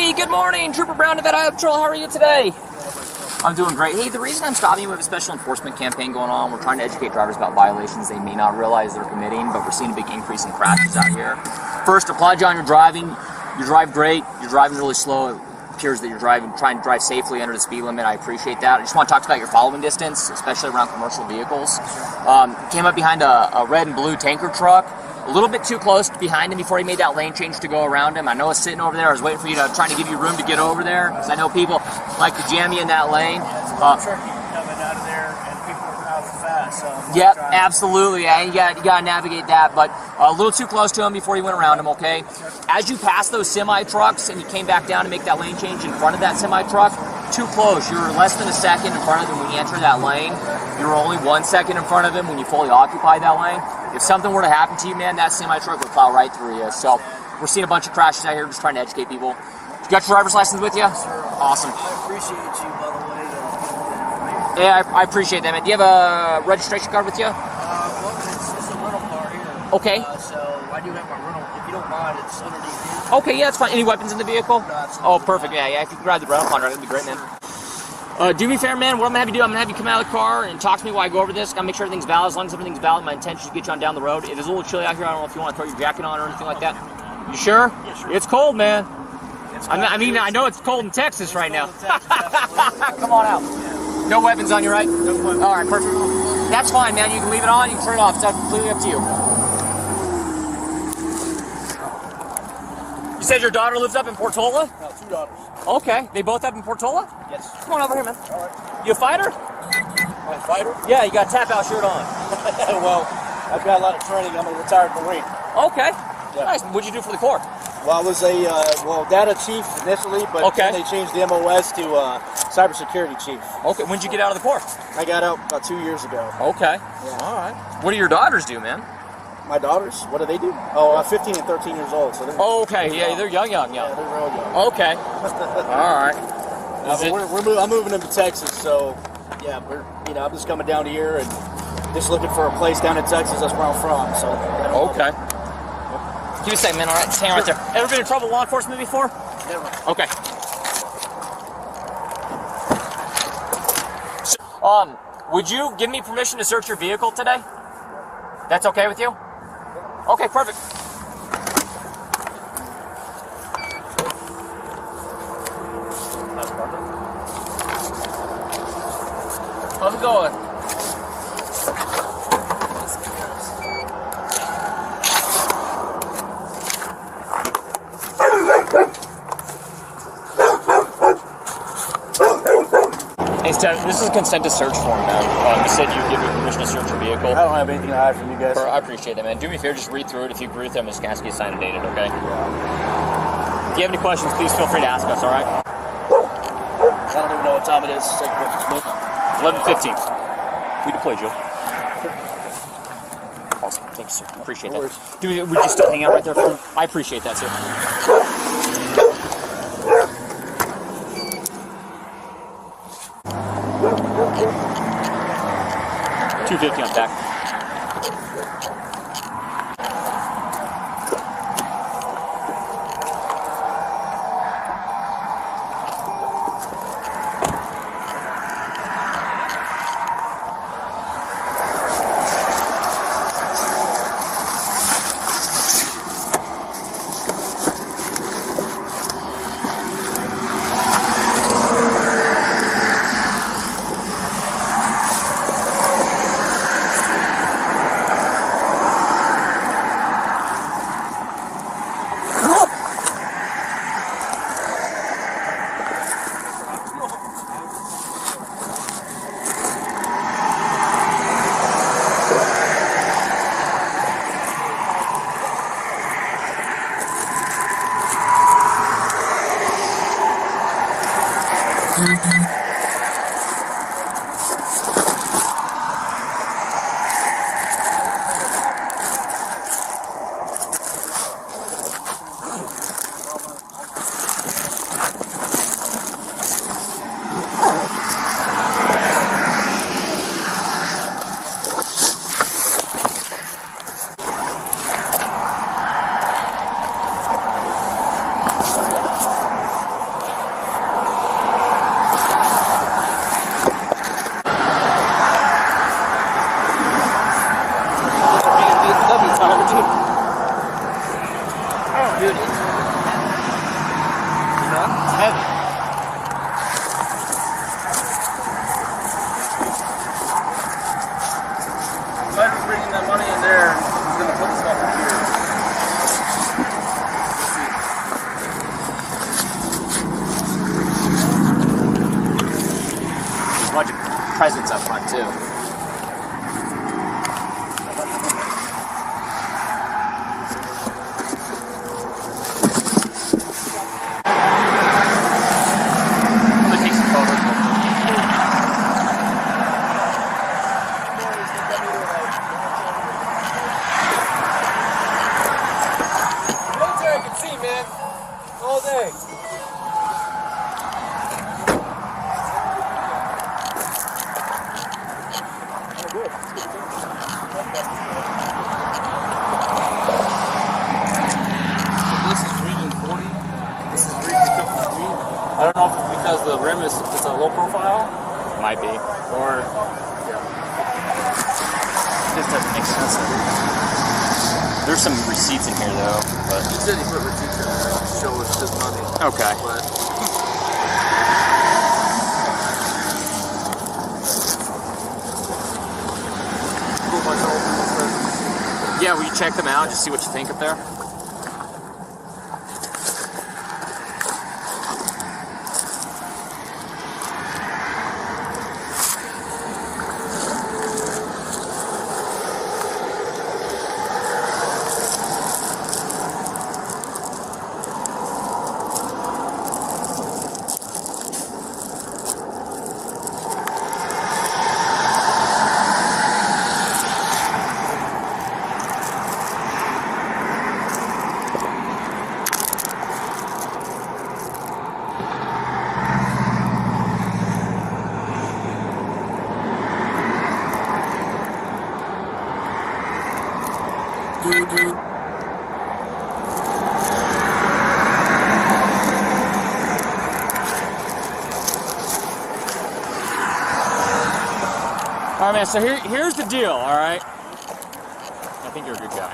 Hey, good morning, Trooper Brown of Highway Patrol. How are you today? I'm doing great. Hey, the reason I'm stopping you, we have a special enforcement campaign going on. We're trying to educate drivers about violations they may not realize they're committing, but we're seeing a big increase in crashes out here. First, applaud you on your driving. You drive great. You're driving really slow. It appears that you're trying to drive safely under the speed limit. I appreciate that. I just want to talk about your following distance, especially around commercial vehicles. Came up behind a red and blue tanker truck. A little bit too close behind him before he made that lane change to go around him. I know it's sitting over there. I was waiting for you to trying to give you room to get over there because I know people like to jam you in that lane. Turkey coming out of there and people are driving fast. So yep, absolutely. Yeah, you got to navigate that, but a little too close to him before he went around him. Okay. As you passed those semi trucks and you came back down to make that lane change in front of that semi truck, too close. You were less than a second in front of him when you entered that lane. You were only 1 second in front of him when you fully occupied that lane. If something were to happen to you, man, that semi-truck would plow right through you. So we're seeing a bunch of crashes out here, just trying to educate people. You got your driver's license with you? Yes, sir. Awesome. I appreciate you, by the way. Yeah, I appreciate that, man. Do you have a registration card with you? Well, it's a rental car here. Okay. So I do have my rental. If you don't mind, it's underneath here. Okay, yeah, that's fine. Any weapons in the vehicle? No, absolutely. Oh, perfect. Yeah, if you can grab the rental contract, that'd be great, man. Do me a favor, man. What I'm going to have you do, I'm going to have you come out of the car and talk to me while I go over this. Got to make sure everything's valid. As long as everything's valid, my intention is to get you on down the road. It is a little chilly out here. I don't know if you want to throw your jacket on or anything like that. You sure? Yeah, sure. It's cold, man. It's cold. I know it's cold in Texas right now. Come on out. No weapons on you, right? No weapons. All right, perfect. That's fine, man. You can leave it on. You can turn it off. It's completely up to you. You said your daughter lives up in Portola? No, 2 daughters. Okay. They both up in Portola? Yes. Come on over here, man. All right. You a fighter? I'm a fighter? Yeah, you got a tap-out shirt on. Well, I've got a lot of training. I'm a retired Marine. Okay. Yeah. Nice. What'd you do for the Corps? Well, I was a data chief initially, but Okay. then they changed the MOS to cybersecurity chief. Okay. When'd you get out of the Corps? I got out about 2 years ago. Okay. Yeah. All right. What do your daughters do, man? My daughters, what do they do? Oh, 15 and 13 years old. So they're, Okay. Yeah, they're young. yeah, they're real young. Okay. All right. I'm moving into Texas, so yeah, I'm just coming down here and just looking for a place down in Texas. That's where I'm from. So Okay. Give me a second, man. All right, just hang right there. Ever been in trouble with law enforcement before? Never. Okay. So, would you give me permission to search your vehicle today? That's okay with you? Okay, perfect. How's it going? Hey, Steph, this is a consent to search form, man. You said you'd give me permission to search your vehicle. I don't have anything to hide from you guys. I appreciate that, man. Do me a favor, just read through it. If you agree with it, I'm just going to ask you to sign and date it, okay? Yeah. If you have any questions, please feel free to ask us, all right? I don't even know what time it is. It's like 11:15. We deployed, Joe. Awesome. Thanks, sir. Appreciate that. Would you still hang out right there for me? I appreciate that, sir. $250 on back. presence up front too. I'm gonna take some photos. Military I can see, man. All day. I don't know if it's because the rim is it's a low profile. Might be. Or This doesn't make sense. There's some receipts in here though, but He said he put receipts in there to show us his money. okay. But go by all Yeah, will you check them out? Just see what you think up there. All right, man. So here's the deal. All right. I think you're a good guy.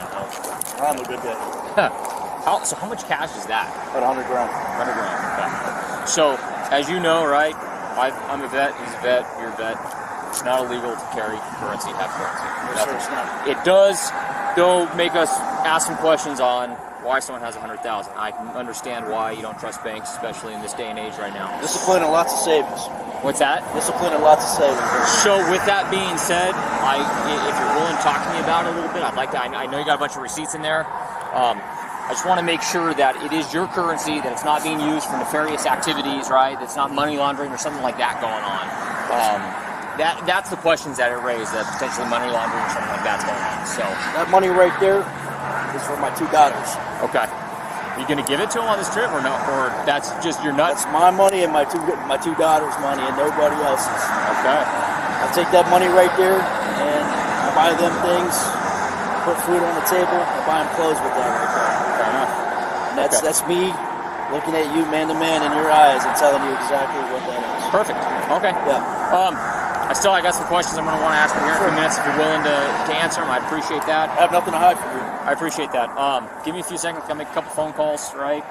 I'm a good guy. So how much cash is that? About 100 grand. 100 grand. Okay. So as you know, right? I'm a vet. He's a vet. You're a vet. It's not illegal to carry currency, have currency. Yes, sir, it's not. It does, though, make us ask some questions on why someone has 100,000. I can understand why you don't trust banks, especially in this day and age right now. Discipline and lots of savings. What's that? Discipline and lots of savings. So with that being said, if you're willing to talk to me about it a little bit, I'd like to. I know you got a bunch of receipts in there. I just want to make sure that it is your currency, that it's not being used for nefarious activities, right? That's not money laundering or something like that going on. That's the questions that it raised, that potentially money laundering or something like that's going on. So That money right there is for my 2 daughters. okay, are you going to give it to them on this trip or no? Or that's just your nuts? That's my money and my two daughters' money and nobody else's. Okay. I take that money right there and I buy them things, put food on the table, I buy them clothes with that right there. Fair enough. And that's me looking at you man to man in your eyes and telling you exactly what that is. Perfect. Okay. Yeah. I got some questions I'm going to want to ask you here in a few minutes. If you're willing to answer them, I'd appreciate that. I have nothing to hide from you. I appreciate that. Give me a few seconds. I'll make a couple phone calls, right?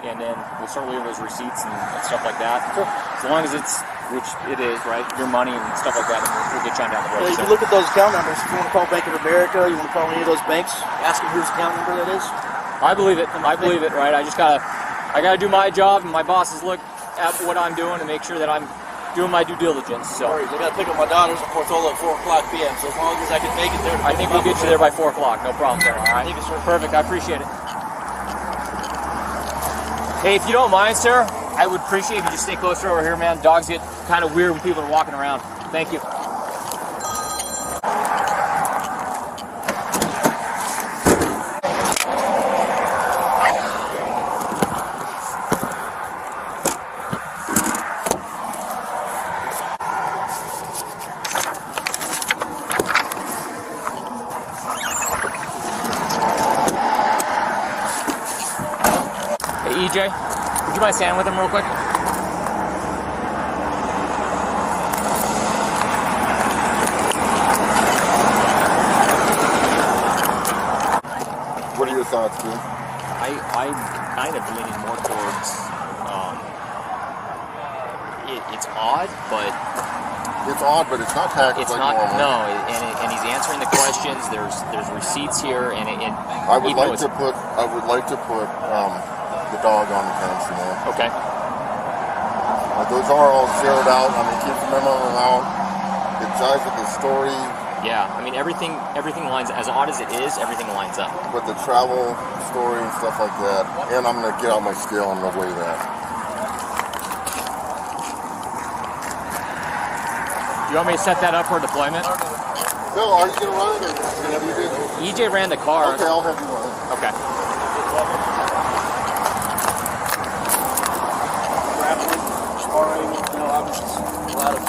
And then we'll start leaving those receipts and stuff like that. Sure. As long as it's, which it is, right? Your money and stuff like that, and we'll get you on down the road. Yeah, you can look at those account numbers. If you want to call Bank of America, you want to call any of those banks, ask them whose account number that is. I believe it, right? I gotta do my job, and my bosses look at what I'm doing and make sure that I'm doing my due diligence. So Sorry, I got to pick up my daughters at Portola at 4 o'clock p.m. So as long as I can make it there, I think we'll get you there by 4 o'clock. No problem, sir. All right. Thank you, sir. Perfect. I appreciate it. Hey, if you don't mind, sir, I would appreciate if you just stay closer over here, man. Dogs get kind of weird when people are walking around. Thank you. EJ, would you mind standing with him real quick? What are your thoughts, dude? I'm kind of leaning more towards, it's odd, but... It's odd, but it's not taxed It's like not, normal. no, and he's answering the questions, there's receipts here, and I would like to put the dog on the fence, you know. Okay. I those are all zeroed out. I mean, keep the minimum amount. It jives with the story. Yeah, I mean everything lines, as odd as it is, everything lines up. With the travel story and stuff like that. And I'm going to get out my scale and weigh that. You want me to set that up for deployment? No, are you going to run it or can I have you do it? EJ ran the car. Okay, I'll have you run it. Okay. Grappling, sparring, I'm just a lot of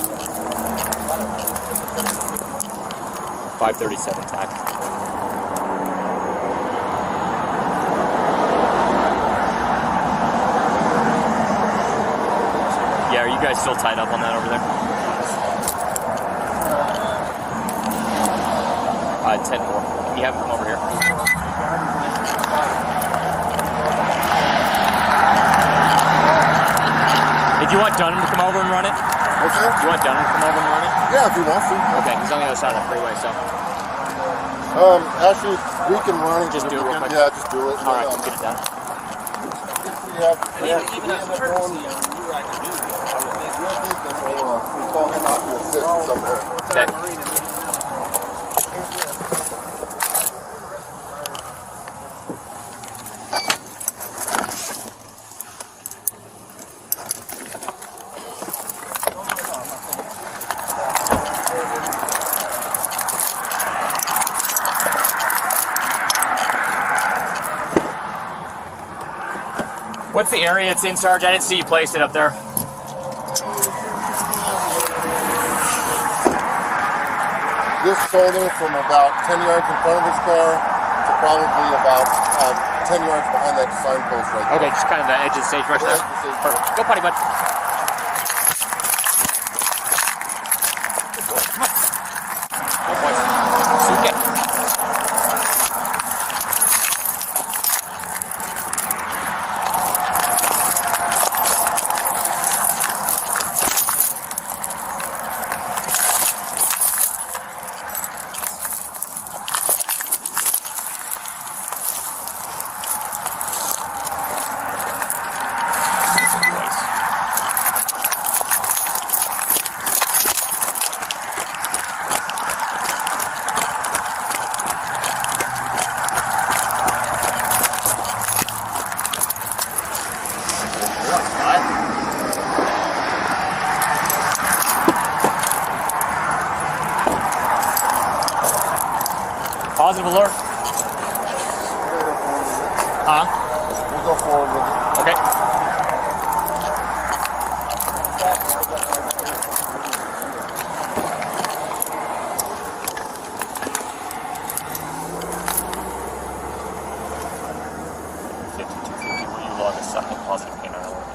537 tack. Yeah, are you guys still tied up on that over there? 10 more. Can you have him come over here? If you want Dunham to come over and run it? What's that? Do you want Dunham to come over and run it? Yeah, if you want to. Okay, he's on the other side of the freeway, so. Actually, we can run and Just do it real quick. Yeah, just do it. All right, let's get it done. Even as a courtesy, you were right to do that. We'll call him out to assist somewhere. Okay. What's the area it's in, Sarge? I didn't see you placed it up there. This shoulder from about 10 yards in front of his car to probably about 10 yards behind that signpost right there. Okay, just kind of the edge of the sagebrush there. Edge of the sagebrush. Perfect. Go potty, bud. Go, boys. Suke. Positive alert. Huh? We'll go forward with it. Okay. Will you log a second positive canine alert?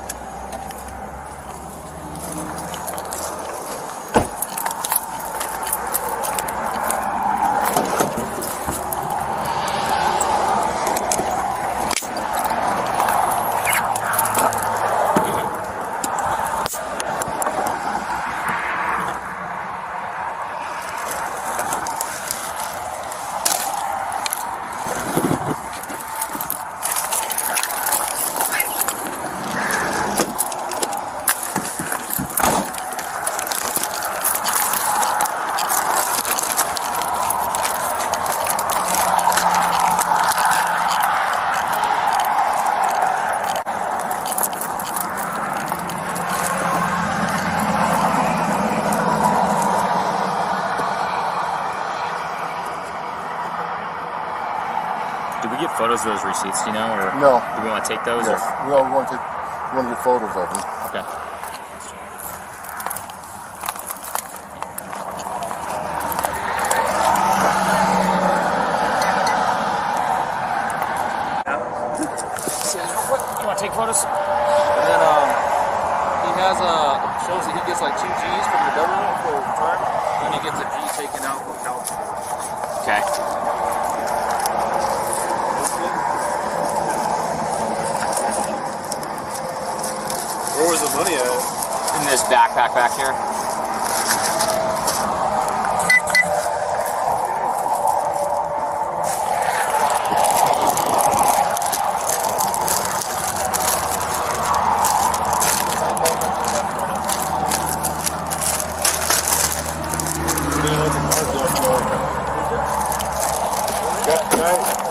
Did we get photos of those receipts, do you know, or No. do we want to take those? Yes. Or? We want to get photos of them. Okay. You want to take photos? And then he has shows that he gets like 2 G's from the government for a term, then he gets a G taken out for counsel. Okay. Where was the money at? In this backpack back here.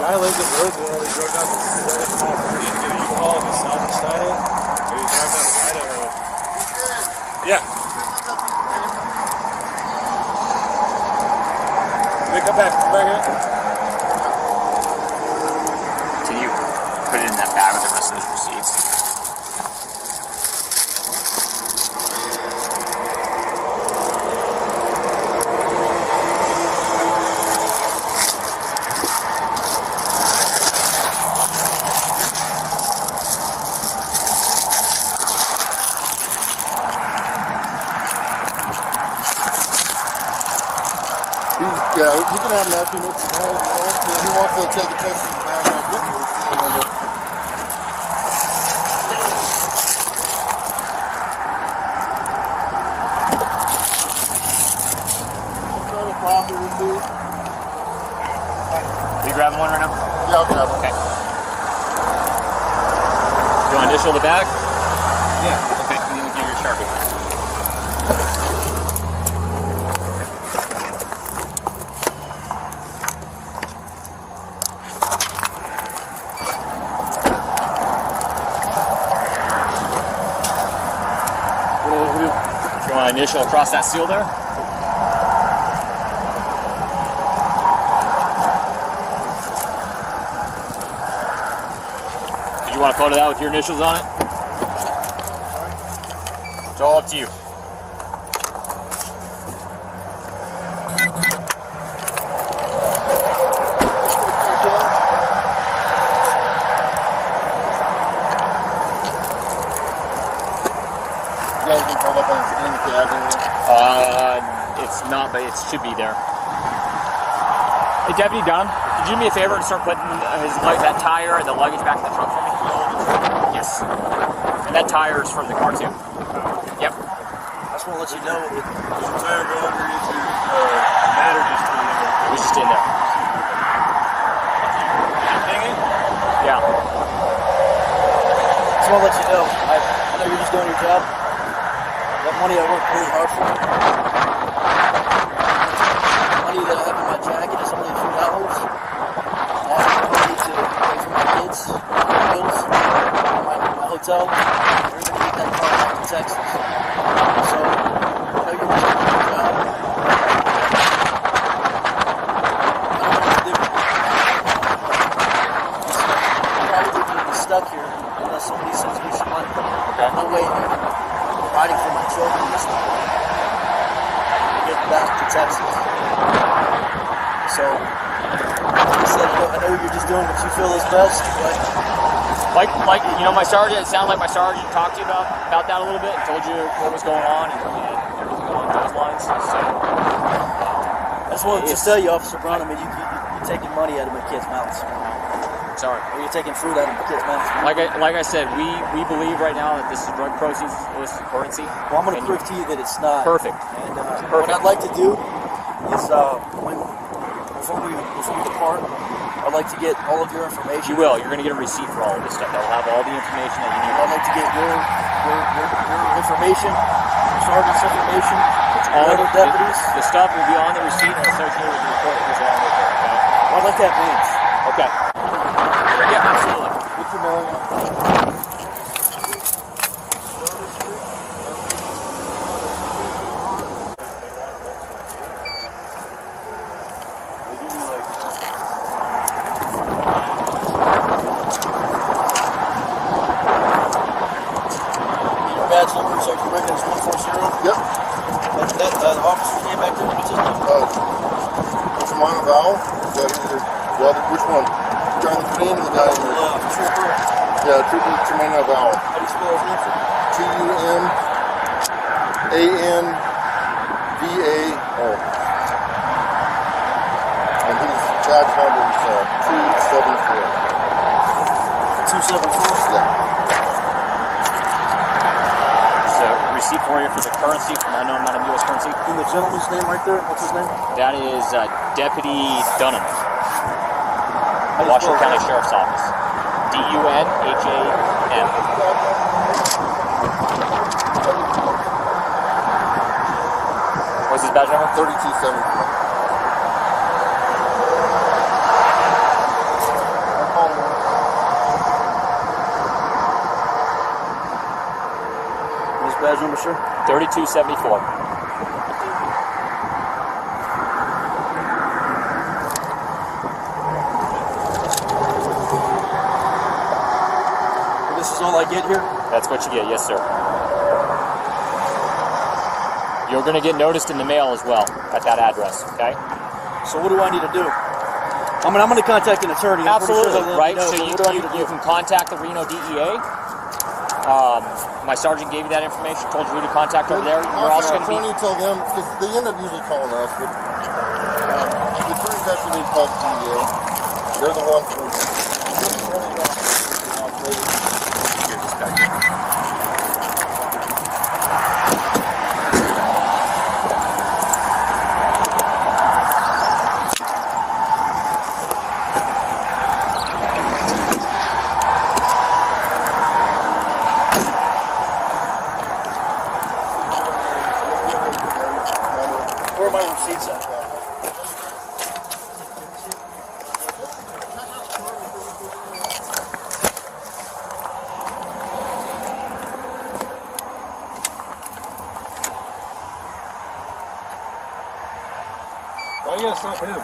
guy lives in the woods and he drove down the California to get a U-Haul and he started. And he drove down the Idaho. Yeah. They come back here. Can you put it in that bag with the rest of those receipts? Yeah, you can have that. He wants to take a test of the bag. Are you grabbing one right now? Yeah, I'll grab it. Okay. You want to initial the bag? Yeah. Okay, I'm going to give you a Sharpie. You want to initial across that seal there? Do you want to photo that with your initials on it? It's all up to you. It's not, but it should be there. Hey, Deputy Dunham, could you do me a favor and start putting that tire and the luggage back in the trunk for me? Yes. And that tire is from the car too. Yep. I just want to let you know that Does the tire go underneath your mat or just It was just in there. hanging? Yeah. just want to let you know. I know you're just doing your job. That money I worked really hard for. The money that I have in my jacket is only $2. I have money to pay for my kids, my bills, my hotel. We're going to get that car back to Texas. So, I know you're just doing your job. I don't know what to do. I'm probably going to be stuck here unless somebody sends me some money. No way providing for my children this time. Get back to Texas. So, like I said, I know you're just doing what you feel is best, but Like my sergeant. It sounded like my sergeant talked to you about that a little bit and told you what was going on and everything along those lines. So, I just wanted to tell you, Officer Brown, you're taking money out of my kids' mouths. sorry. Or you're taking food out of my kids' mouths. Like I said, we believe right now that this is drug proceeds, illicit currency. Well, I'm going to prove to you that it's not. Perfect. And what I'd like to do is, before we depart, I'd like to get all of your information. You will. You're going to get a receipt for all of this stuff. That'll have all the information that you need. I'd like to get your information, your sergeant's information, All other deputies. The stuff will be on the receipt and associated with the report that goes along with it. Okay. Well, I'd like to have names. Okay. Yeah, absolutely. What's your name? Your badge number, Sergeant Rickens 140. Yep. The officer's name back there, what's his name? What's mine about? Which one? The guy in the green or the guy in the... Trooper. Yeah, Trooper Tremaine Vowel. How do you spell his name? Tumanvao. And his badge number is 274. 274? Yeah. So, receipt for you for the currency from unknown amount of U.S. currency. And the gentleman's name right there, what's his name? That is Deputy Dunham, How do you Washington spell County his name? Sheriff's Office. DUNHAM. What's his badge number? 3274. number, sir? 3274. This is all I get here? That's what you get, yes, sir. You're going to get noticed in the mail as well at that address, okay? So what do I need to do? I mean, I'm going to contact an attorney. I'm pretty Absolutely, sure right? know, So what do I need to do? you can contact the Reno DEA. My sergeant gave you that information, told you who to contact over there. You're also going to be... attorney tell them, because they end up usually calling us, but the attorney's actually being called DEA. They're the ones who... Where are my receipts at? Why you gotta stop him?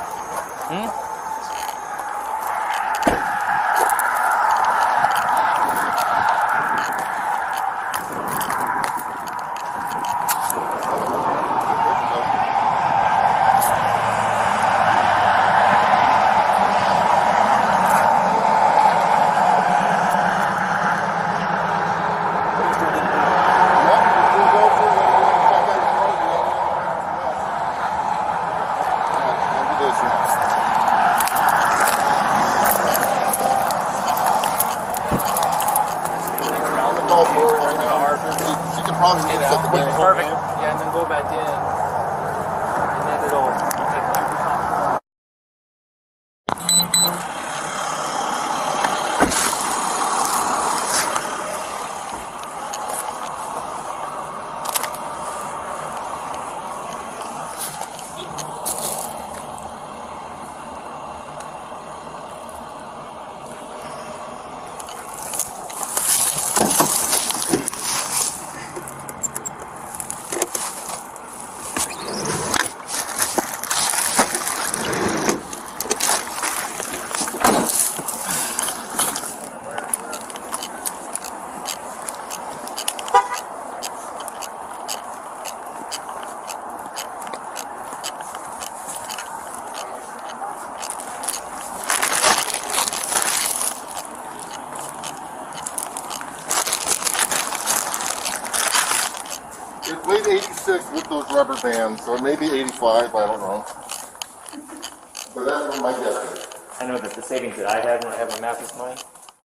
She can probably get out the bank. Perfect. Yeah, and then go back in. And then it'll take my... It weighed 86 with those rubber bands, or maybe 85, I don't know. But that's what my guess is. I know that the savings that I had when I had my master's mind